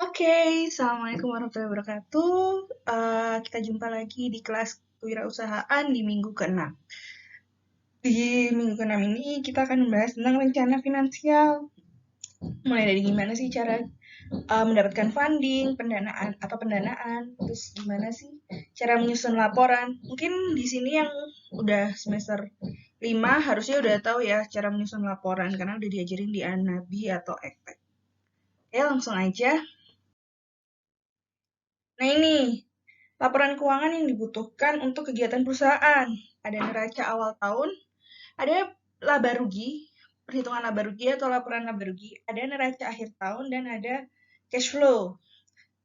Oke, Assalamualaikum warahmatullahi wabarakatuh. Kita jumpa lagi di kelas kewirausahaan di minggu ke-6. Di minggu ke-6 ini kita akan membahas tentang rencana finansial. Mulai dari gimana sih cara mendapatkan funding, pendanaan, terus gimana sih cara menyusun laporan. Mungkin di sini yang udah semester 5 harusnya udah tahu ya cara menyusun laporan karena udah diajarin di Anabi atau Ektek. Oke, langsung aja. Nah ini, laporan keuangan yang dibutuhkan untuk kegiatan perusahaan. Ada neraca awal tahun, ada laba rugi, perhitungan laba rugi atau laporan laba rugi, ada neraca akhir tahun, dan ada cash flow,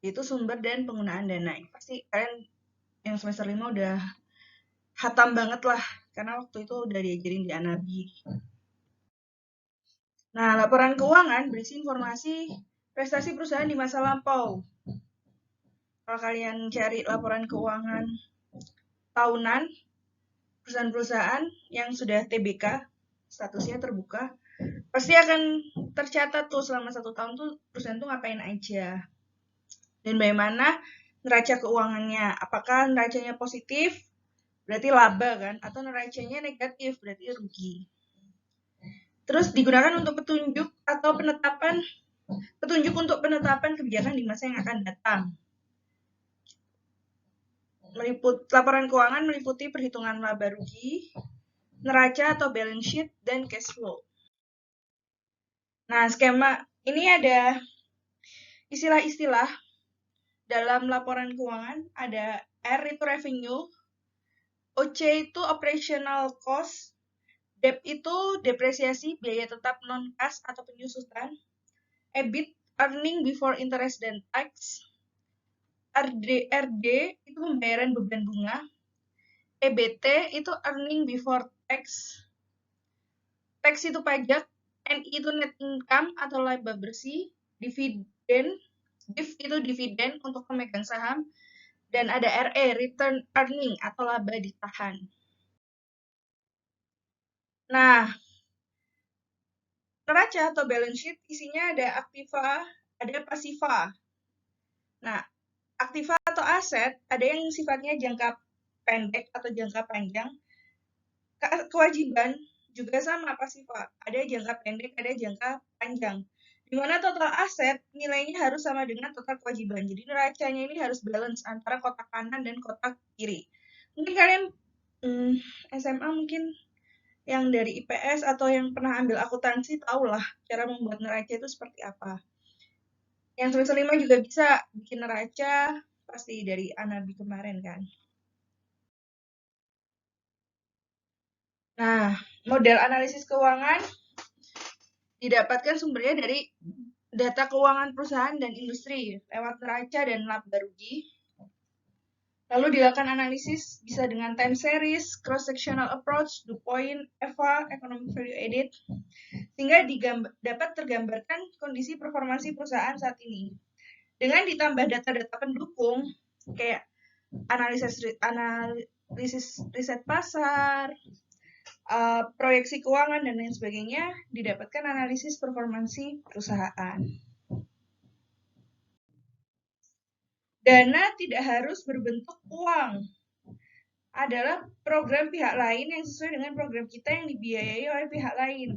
yaitu sumber dan penggunaan dana. Pasti kalian yang semester 5 udah hatam banget lah, karena waktu itu udah diajarin di Anabi. Nah, laporan keuangan berisi informasi prestasi perusahaan di masa lampau. Kalau kalian cari laporan keuangan tahunan, perusahaan-perusahaan yang sudah TBK, statusnya terbuka, pasti akan tercatat tuh selama 1 tahun tuh perusahaan tuh ngapain aja. Dan bagaimana neraca keuangannya. Apakah neracanya positif, berarti laba kan? Atau neracanya negatif, berarti rugi. Terus digunakan untuk petunjuk untuk penetapan kebijakan di masa yang akan datang. Laporan keuangan meliputi perhitungan laba rugi, neraca atau balance sheet, dan cash flow. Nah, skema ini ada istilah-istilah dalam laporan keuangan. Ada R itu revenue, OC itu operational cost, DEP itu depresiasi biaya tetap non-cash atau penyusutan, EBIT earning before interest dan tax, RD itu pembayaran beban bunga, EBT itu earning before tax, tax itu pajak, NI itu net income atau laba bersih, dividen, DIV itu dividen untuk pemegang saham, dan ada RE, return earning atau laba ditahan. Nah, neraca atau balance sheet isinya ada aktiva, ada pasiva. Nah, aktiva atau aset ada yang sifatnya jangka pendek atau jangka panjang. Kewajiban juga sama pasiva, ada jangka pendek, ada jangka panjang. Di mana total aset nilainya harus sama dengan total kewajiban. Jadi neracanya ini harus balance antara kotak kanan dan kotak kiri. Mungkin kalian SMA mungkin yang dari IPS atau yang pernah ambil akuntansi tahulah cara membuat neraca itu seperti apa. Yang semester 5 juga bisa bikin neraca, pasti dari Anabi kemarin kan. Nah, model analisis keuangan didapatkan sumbernya dari data keuangan perusahaan dan industri lewat neraca dan laba rugi. Lalu dilakukan analisis bisa dengan time series, cross-sectional approach, DuPont, EVA, economic value added, sehingga dapat tergambarkan kondisi performansi perusahaan saat ini. Dengan ditambah data-data pendukung, kayak analisis riset pasar, proyeksi keuangan, dan lain sebagainya, didapatkan analisis performansi perusahaan. Dana tidak harus berbentuk uang. Adalah program pihak lain yang sesuai dengan program kita yang dibiayai oleh pihak lain.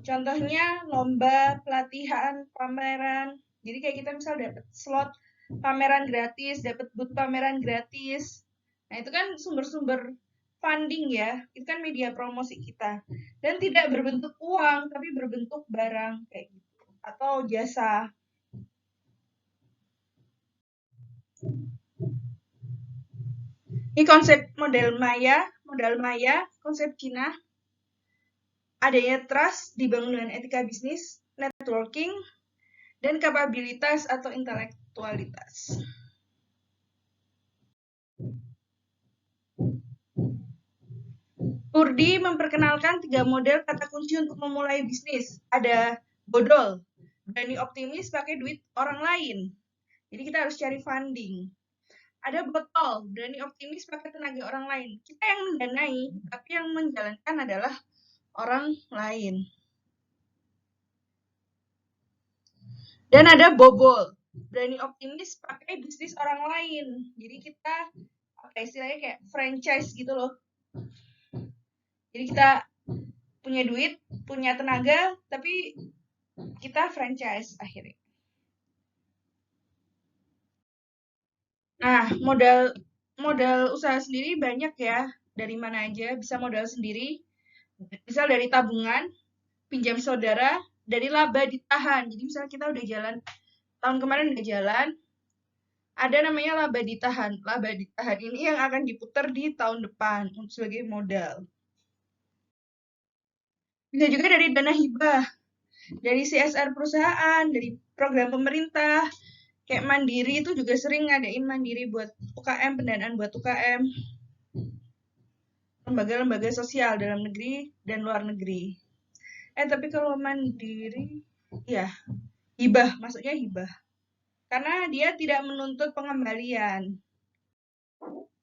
Contohnya lomba, pelatihan, pameran. Jadi kayak kita misal dapat slot pameran gratis, dapat booth pameran gratis. Nah, itu kan sumber-sumber funding ya. Itu kan media promosi kita. Dan tidak berbentuk uang, tapi berbentuk barang kayak gitu. Atau jasa. Ini konsep modal Maya, konsep Cina. Adanya trust dibangun dengan etika bisnis, networking, dan kapabilitas atau intelektualitas. Purdi memperkenalkan 3 model kata kunci untuk memulai bisnis. Ada bodol, berani optimis pakai duit orang lain. Jadi kita harus cari funding. Ada botol, berani optimis pakai tenaga orang lain. Kita yang mendanai, tapi yang menjalankan adalah orang lain. Dan ada bobol, berani optimis pakai bisnis orang lain. Jadi kita istilahnya kayak franchise gitu loh. Jadi kita punya duit, punya tenaga, tapi kita franchise akhirnya. Nah, modal usaha sendiri banyak ya. Dari mana aja bisa modal sendiri. Misal dari tabungan, pinjam saudara, dari laba ditahan. Jadi misalnya kita udah jalan, tahun kemarin udah jalan, ada namanya laba ditahan. Laba ditahan ini yang akan diputar di tahun depan sebagai modal. Bisa juga dari dana hibah, dari CSR perusahaan, dari program pemerintah. Kayak Mandiri itu juga sering ngadain Mandiri buat UKM, pendanaan buat UKM. Lembaga-lembaga sosial dalam negeri dan luar negeri. Tapi kalau Mandiri, ya hibah, maksudnya hibah. Karena dia tidak menuntut pengembalian.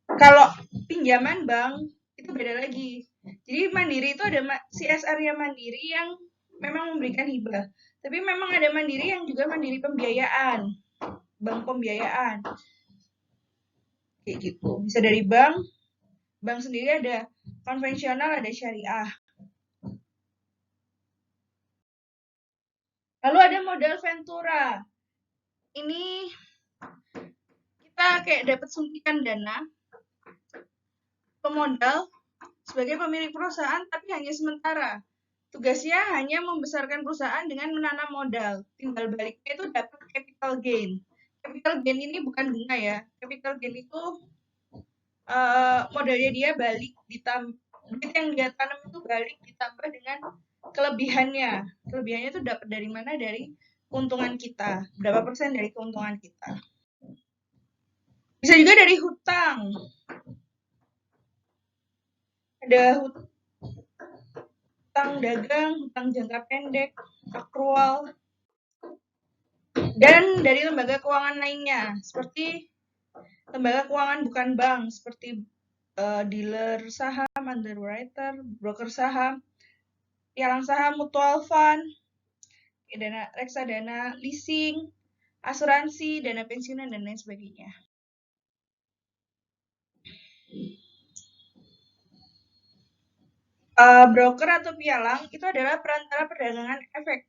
Kalau pinjaman bank, itu beda lagi. Jadi Mandiri itu ada CSR-nya Mandiri yang memang memberikan hibah. Tapi memang ada Mandiri yang juga mandiri pembiayaan. Bank pembiayaan. Kayak gitu. Bisa dari bank sendiri ada konvensional, ada syariah. Lalu ada modal Ventura. Ini kita kayak dapat suntikan dana pemodal sebagai pemilik perusahaan, tapi hanya sementara. Tugasnya hanya membesarkan perusahaan dengan menanam modal. Timbal baliknya itu dapat capital gain. Capital gain ini bukan bunga ya. Capital gain itu modalnya dia balik ditambah, duit yang dia tanam itu balik ditambah dengan kelebihannya. Kelebihannya itu dapat dari mana? Dari keuntungan kita. Berapa persen dari keuntungan kita. Bisa juga dari hutang. Ada hutang dagang, hutang jangka pendek, akrual, dan dari lembaga keuangan lainnya, seperti lembaga keuangan bukan bank, seperti dealer saham, underwriter, broker saham, pialang saham, mutual fund, dana reksadana, leasing, asuransi, dana pensiunan, dan lain sebagainya. Broker atau pialang itu adalah perantara perdagangan efek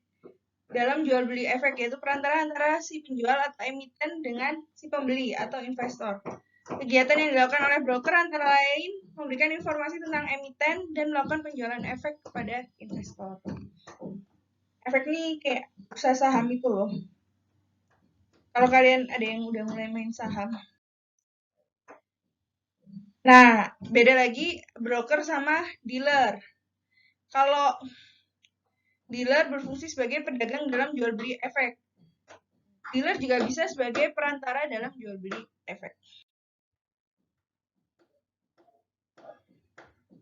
dalam jual beli efek, yaitu perantara antara si penjual atau emiten dengan si pembeli atau investor. Kegiatan yang dilakukan oleh broker antara lain memberikan informasi tentang emiten dan melakukan penjualan efek kepada investor. Efek ini kayak bursa saham itu loh. Kalau kalian ada yang udah mulai main saham. Nah, beda lagi broker sama dealer. Kalau dealer berfungsi sebagai pedagang dalam jual beli efek. Dealer juga bisa sebagai perantara dalam jual beli efek.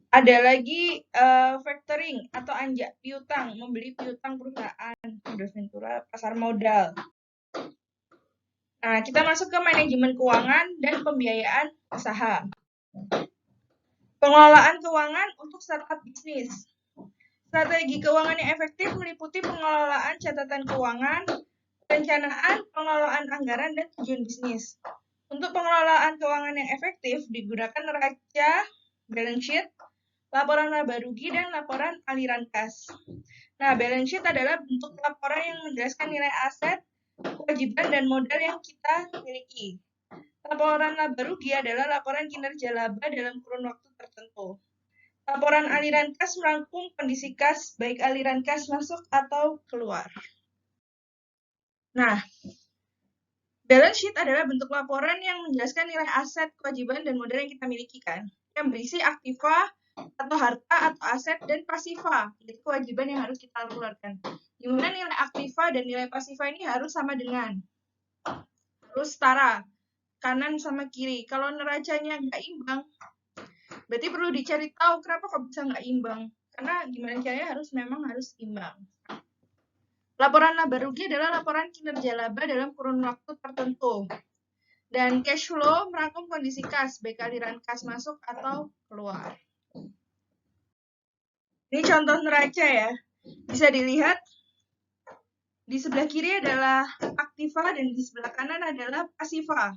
Ada lagi factoring atau anjak piutang, membeli piutang perusahaan, modal Ventura, pasar modal. Nah, kita masuk ke manajemen keuangan dan pembiayaan usaha. Pengelolaan keuangan untuk startup bisnis. Strategi keuangan yang efektif meliputi pengelolaan catatan keuangan, perencanaan, pengelolaan anggaran, dan tujuan bisnis. Untuk pengelolaan keuangan yang efektif digunakan neraca, balance sheet, laporan laba rugi, dan laporan aliran kas. Nah, balance sheet adalah bentuk laporan yang menjelaskan nilai aset, kewajiban, dan modal yang kita miliki. Laporan laba rugi adalah laporan kinerja laba dalam kurun waktu tertentu. Laporan aliran kas merangkum kondisi kas, baik aliran kas masuk atau keluar. Nah, balance sheet adalah bentuk laporan yang menjelaskan nilai aset, kewajiban, dan modal yang kita miliki kan. Yang berisi aktiva atau harta atau aset dan pasiva, jadi kewajiban yang harus kita keluarkan. Di mana nilai aktiva dan nilai pasiva ini harus sama dengan, harus setara, kanan sama kiri. Kalau neracanya nggak imbang, berarti perlu dicari tahu kenapa kok bisa nggak imbang. Karena gimana caranya memang harus imbang. Laporan laba rugi adalah laporan kinerja laba dalam kurun waktu tertentu. Dan cash flow merangkum kondisi kas, baik aliran kas masuk atau keluar. Ini contoh neraca ya. Bisa dilihat di sebelah kiri adalah aktiva dan di sebelah kanan adalah pasiva.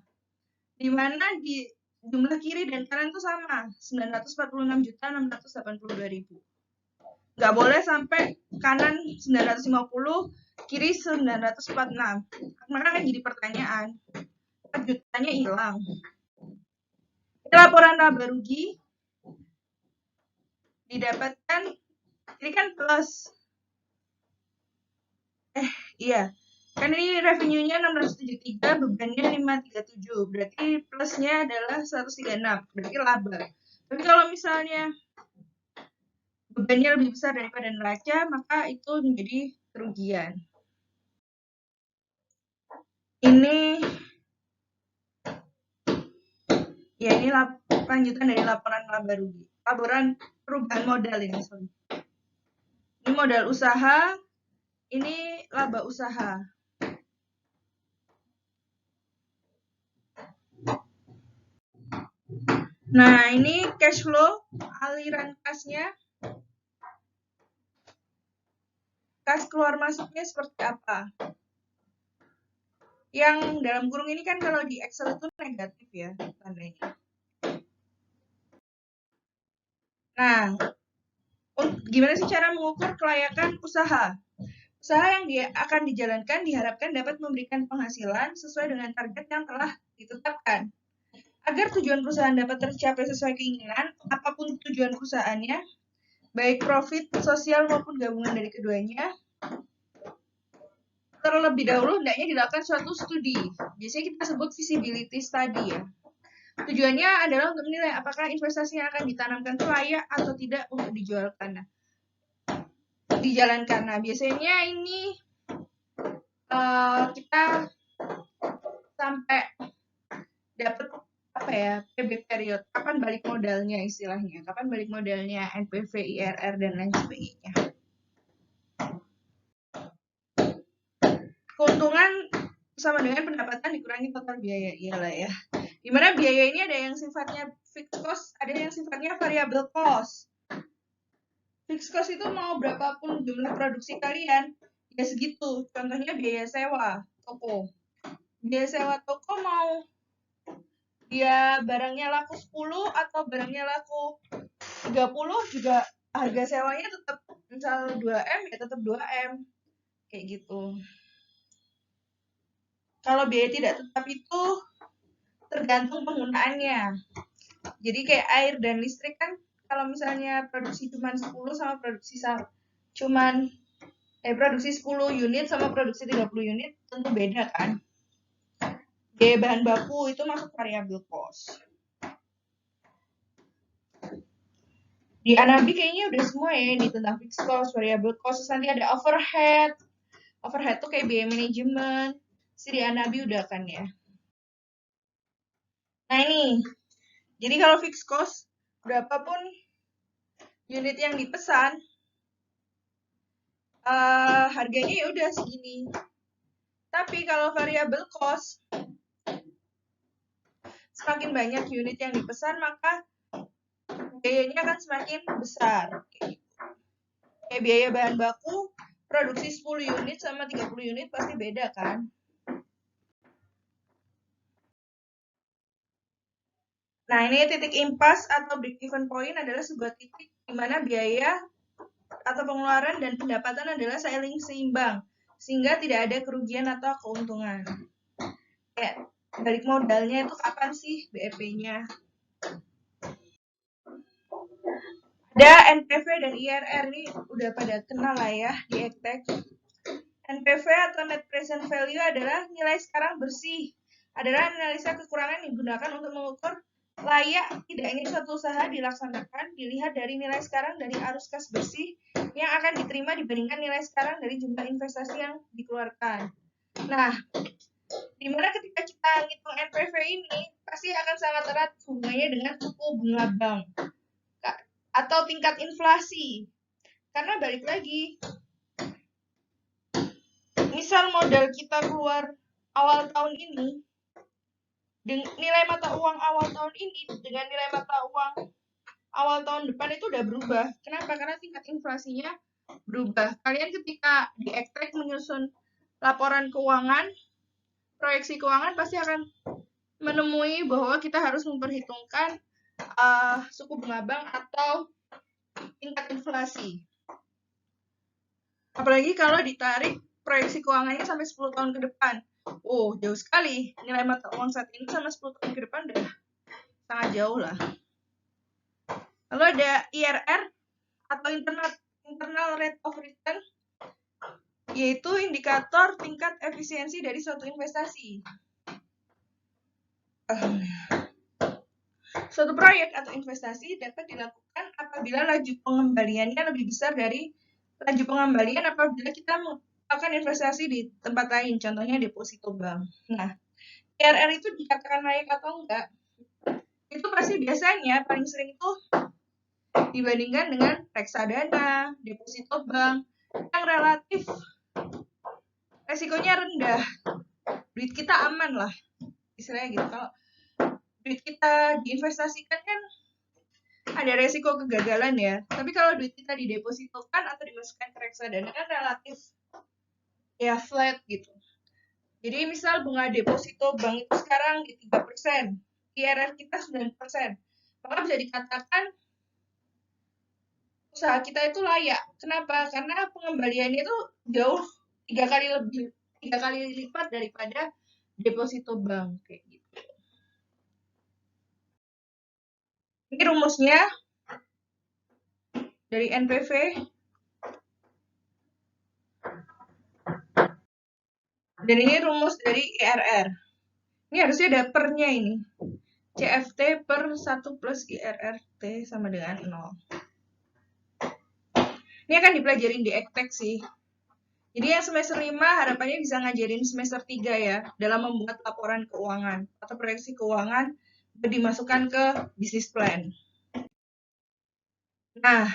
Di mana di jumlah kiri dan kanan itu sama, 946.682.000. Nggak boleh sampai kanan 950, kiri 946. Maka akan jadi pertanyaan, 4 jutanya hilang. Ini laporan laba rugi didapatkan, ini kan plus. Iya. Kan ini revenue-nya 673, bebannya 537. Berarti plusnya adalah 136. Berarti laba. Tapi kalau misalnya bebannya lebih besar daripada neraca, maka itu menjadi kerugian. Ini lanjutan dari laporan laba rugi. Laporan perubahan modal ini, sorry. Ini modal usaha, ini laba usaha. Nah, ini cash flow, aliran kasnya. Kas keluar masuknya seperti apa? Yang dalam kurung ini kan kalau di Excel itu negatif ya, tandanya. Nah, gimana sih cara mengukur kelayakan usaha? Usaha yang akan dijalankan diharapkan dapat memberikan penghasilan sesuai dengan target yang telah ditetapkan. Agar tujuan perusahaan dapat tercapai sesuai keinginan, apapun tujuan perusahaannya, baik profit, sosial maupun gabungan dari keduanya, terlebih dahulu hendaknya dilakukan suatu studi. Biasanya kita sebut feasibility study ya. Tujuannya adalah untuk menilai apakah investasi yang akan ditanamkan itu layak atau tidak untuk dijalankan. Nah, biasanya ini kita sampai dapat PB period, kapan balik modalnya istilahnya, kapan balik modalnya, NPV, IRR, dan lain sebagainya. Keuntungan sama dengan pendapatan dikurangi total biaya, iyalah ya. Dimana biaya ini ada yang sifatnya fixed cost, ada yang sifatnya variable cost. Fixed cost itu mau berapapun jumlah produksi kalian, ya segitu. Contohnya biaya sewa toko. Biaya sewa toko mau dia barangnya laku 10 atau barangnya laku 30 juga harga sewanya tetap, misal 2M ya tetap 2M. Kayak gitu. Kalau biaya tidak tetap itu tergantung penggunaannya. Jadi kayak air dan listrik kan kalau misalnya produksi cuma 10 sama produksi produksi 10 unit sama produksi 30 unit tentu beda kan. Biaya bahan baku itu masuk variable cost. Di Anabi kayaknya udah semua ya ini tentang fixed cost, variable cost, terus nanti ada overhead. Overhead tuh kayak biaya manajemen. Di Anabi udah kan ya. Nah ini, jadi kalau fixed cost, berapapun unit yang dipesan, harganya ya udah segini. Tapi kalau variable cost, semakin banyak unit yang dipesan, maka biayanya akan semakin besar. Kayak biaya bahan baku, produksi 10 unit sama 30 unit pasti beda kan? Nah, ini titik impas atau break-even point adalah sebuah titik di mana biaya atau pengeluaran dan pendapatan adalah saling seimbang, sehingga tidak ada kerugian atau keuntungan. Kayak balik modalnya itu kapan sih BEP-nya? Ada NPV dan IRR, ini udah pada kenal lah ya di Ektek. NPV atau Net Present Value adalah nilai sekarang bersih. Adalah analisa kekurangan yang digunakan untuk mengukur layak tidaknya suatu usaha dilaksanakan dilihat dari nilai sekarang dari arus kas bersih yang akan diterima dibandingkan nilai sekarang dari jumlah investasi yang dikeluarkan. Nah, dimana ketika kita ngitung NPV ini pasti akan sangat erat hubungannya dengan suku bunga bank atau tingkat inflasi. Karena balik lagi, misal modal kita keluar awal tahun ini, nilai mata uang awal tahun ini dengan nilai mata uang awal tahun depan itu udah berubah. Kenapa? Karena tingkat inflasinya berubah. Kalian ketika di Ektek menyusun laporan keuangan, proyeksi keuangan pasti akan menemui bahwa kita harus memperhitungkan suku bunga bank atau tingkat inflasi. Apalagi kalau ditarik proyeksi keuangannya sampai 10 tahun ke depan. Oh, jauh sekali. Nilai mata uang saat ini sama 10 tahun ke depan udah sangat jauh lah. Lalu ada IRR atau internal rate of return, yaitu indikator tingkat efisiensi dari suatu investasi. Suatu proyek atau investasi dapat dilakukan apabila laju pengembaliannya lebih besar dari laju pengembalian apabila kita melakukan investasi di tempat lain, contohnya deposito bank. Nah, IRR itu dikatakan layak atau enggak, itu pasti biasanya paling sering itu dibandingkan dengan reksadana, deposito bank, yang relatif resikonya rendah. Duit kita aman lah, istilahnya gitu. Kalau duit kita diinvestasikan kan ada resiko kegagalan ya. Tapi kalau duit kita didepositokan atau dimasukkan ke reksadana kan relatif ya flat gitu. Jadi misal bunga deposito bank itu sekarang di 3%, IRR kita 9%. Maka bisa dikatakan usaha kita itu layak. Kenapa? Karena pengembaliannya itu jauh 3 kali lipat daripada deposito bank kayak gitu. Ini rumusnya dari NPV. Dan ini rumus dari IRR. Ini harusnya ada pernya ini. CFT per 1 plus IRRT sama dengan 0. Ini akan dipelajarin di ektek sih. Jadi yang semester 5 harapannya bisa ngajarin semester 3 ya, dalam membuat laporan keuangan atau proyeksi keuangan dimasukkan ke bisnis plan. Nah,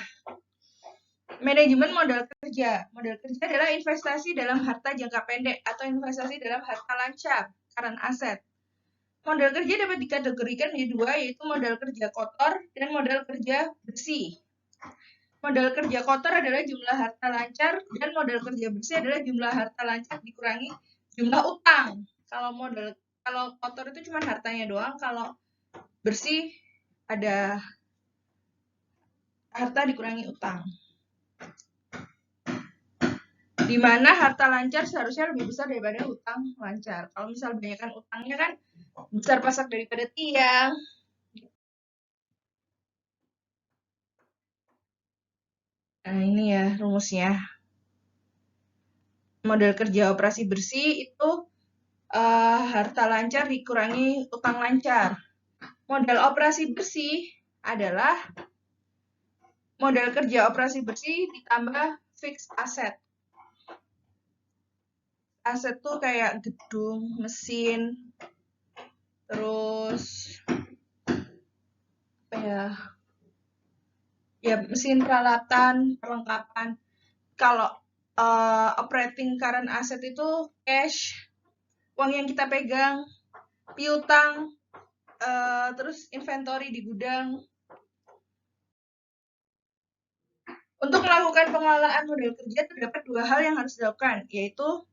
manajemen modal kerja. Modal kerja adalah investasi dalam harta jangka pendek atau investasi dalam harta lancar, current asset. Modal kerja dapat dikategorikan menjadi dua, yaitu modal kerja kotor dan modal kerja bersih. Modal kerja kotor adalah jumlah harta lancar dan modal kerja bersih adalah jumlah harta lancar dikurangi jumlah utang. Kalau kotor itu cuma hartanya doang, kalau bersih ada harta dikurangi utang. Di mana harta lancar seharusnya lebih besar daripada utang lancar. Kalau misal banyakkan utangnya kan besar pasak daripada tiang. Nah, ini ya rumusnya. Modal kerja operasi bersih itu harta lancar dikurangi utang lancar. Modal operasi bersih adalah modal kerja operasi bersih ditambah fixed asset. Aset tuh kayak gedung, mesin, terus apa ya mesin, peralatan, perlengkapan. Kalau operating current asset itu cash, uang yang kita pegang, piutang, terus inventory di gudang. Untuk melakukan pengelolaan modal kerja terdapat dua hal yang harus dilakukan, yaitu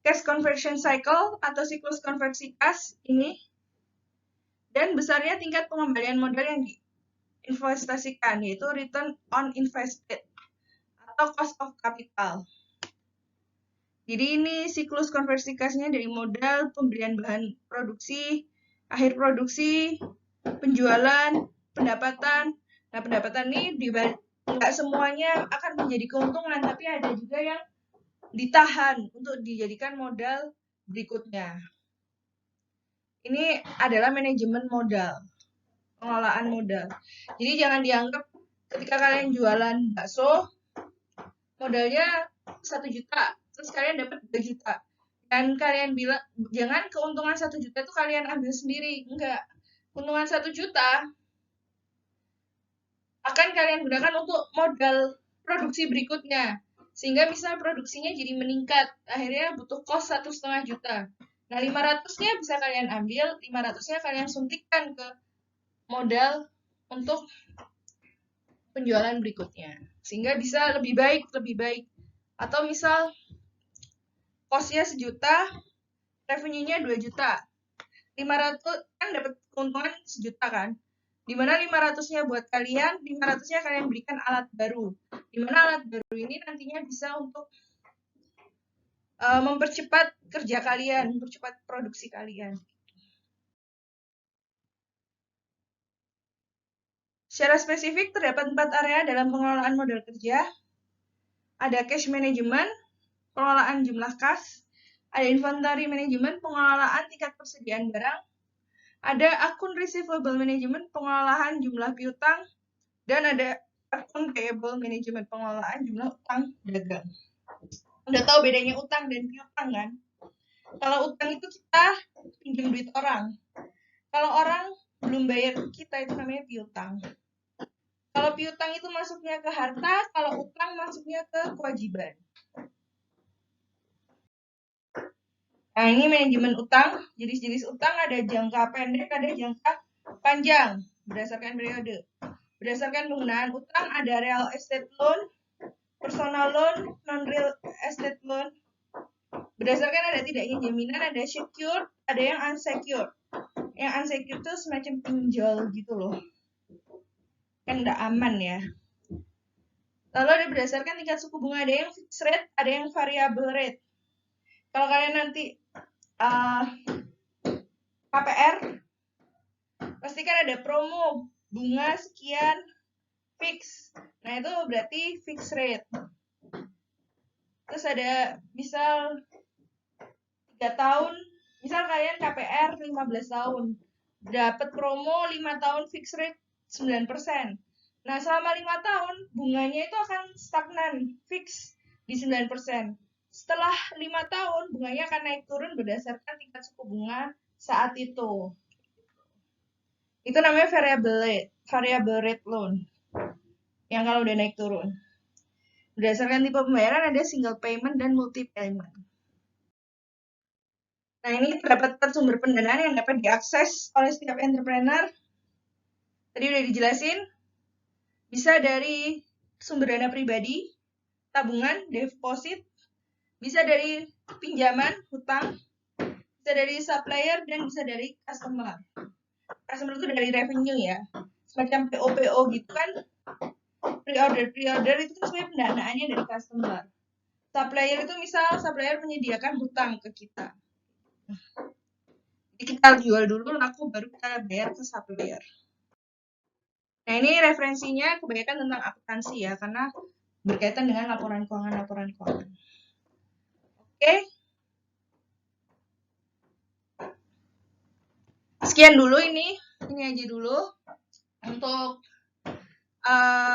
cash conversion cycle atau siklus konversi kas ini, dan besarnya tingkat pengembalian modal yang diinvestasikan, yaitu return on invested atau cost of capital. Jadi ini siklus konversi kasnya dari modal, pembelian bahan produksi, akhir produksi, penjualan, pendapatan. Nah, pendapatan ini nggak semuanya akan menjadi keuntungan, tapi ada juga yang ditahan untuk dijadikan modal berikutnya. Ini adalah manajemen modal, pengelolaan modal. Jadi jangan dianggap ketika kalian jualan bakso, modalnya 1 juta, terus kalian dapat 2 juta. Dan kalian bilang, jangan keuntungan 1 juta itu kalian ambil sendiri. Enggak. Keuntungan 1 juta akan kalian gunakan untuk modal produksi berikutnya. Sehingga misal produksinya jadi meningkat. Akhirnya butuh kos 1,5 juta. Nah, 500-nya bisa kalian ambil, 500-nya kalian suntikkan ke modal untuk penjualan berikutnya. Sehingga bisa lebih baik. Atau misal kosnya 1 juta, revenue-nya 2 juta. 500 kan dapat keuntungan 1 juta kan. Dimana 500-nya buat kalian, 500-nya kalian berikan alat baru. Dimana alat baru ini nantinya bisa untuk mempercepat kerja kalian, mempercepat produksi kalian. Secara spesifik terdapat 4 area dalam pengelolaan modal kerja. Ada cash management, pengelolaan jumlah kas, ada inventory management, pengelolaan tingkat persediaan barang, ada akun receivable management, pengelolaan jumlah piutang, dan ada akun payable management, pengelolaan jumlah utang dagang. Udah tahu bedanya utang dan piutang kan? Kalau utang itu kita pinjam duit orang. Kalau orang belum bayar kita itu namanya piutang. Kalau piutang itu masuknya ke harta, kalau utang masuknya ke kewajiban. Nah, ini manajemen utang. Jenis-jenis utang ada jangka pendek, ada jangka panjang berdasarkan periode. Berdasarkan penggunaan utang ada real estate loan, personal loan, non-real estate loan. Berdasarkan ada tidaknya jaminan, ada secured, ada yang unsecured. Yang unsecured itu semacam pinjol gitu loh. Kan nggak aman ya. Lalu ada berdasarkan tingkat suku bunga, ada yang fixed rate, ada yang variable rate. Kalau kalian nanti KPR, pasti kan ada promo, bunga sekian, fix. Nah, itu berarti fixed rate. Terus ada misal 3 tahun, misal kalian KPR 15 tahun, dapat promo 5 tahun fixed rate 9%. Nah, selama 5 tahun, bunganya itu akan stagnan, fix di 9%. Setelah 5 tahun, bunganya akan naik turun berdasarkan tingkat suku bunga saat itu. Itu namanya variable rate loan. Yang kalau udah naik turun. Berdasarkan tipe pembayaran ada single payment dan multi payment. Nah, ini terdapat sumber pendanaan yang dapat diakses oleh setiap entrepreneur. Tadi udah dijelasin. Bisa dari sumber dana pribadi, tabungan, deposit, bisa dari pinjaman, hutang, bisa dari supplier, dan bisa dari customer. Customer itu dari revenue ya. Semacam PO gitu kan. Pre-order itu sebenarnya pendanaannya dari customer. Supplier itu misal supplier menyediakan hutang ke kita. Jadi kita jual dulu laku baru kita bayar ke supplier. Nah, ini referensinya kebanyakan tentang akuntansi ya, karena berkaitan dengan laporan keuangan. Oke. Sekian dulu ini aja dulu untuk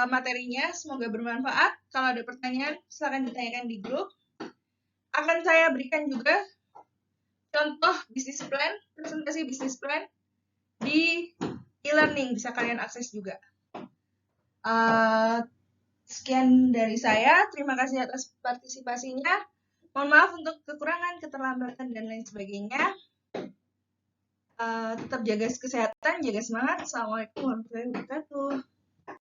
materinya. Semoga bermanfaat. Kalau ada pertanyaan, silakan ditanyakan di grup. Akan saya berikan juga contoh bisnis plan, presentasi bisnis plan di e-learning, bisa kalian akses juga. Sekian dari saya, terima kasih atas partisipasinya. Mohon maaf untuk kekurangan, keterlambatan, dan lain sebagainya. Tetap jaga kesehatan, jaga semangat. Assalamualaikum warahmatullahi wabarakatuh.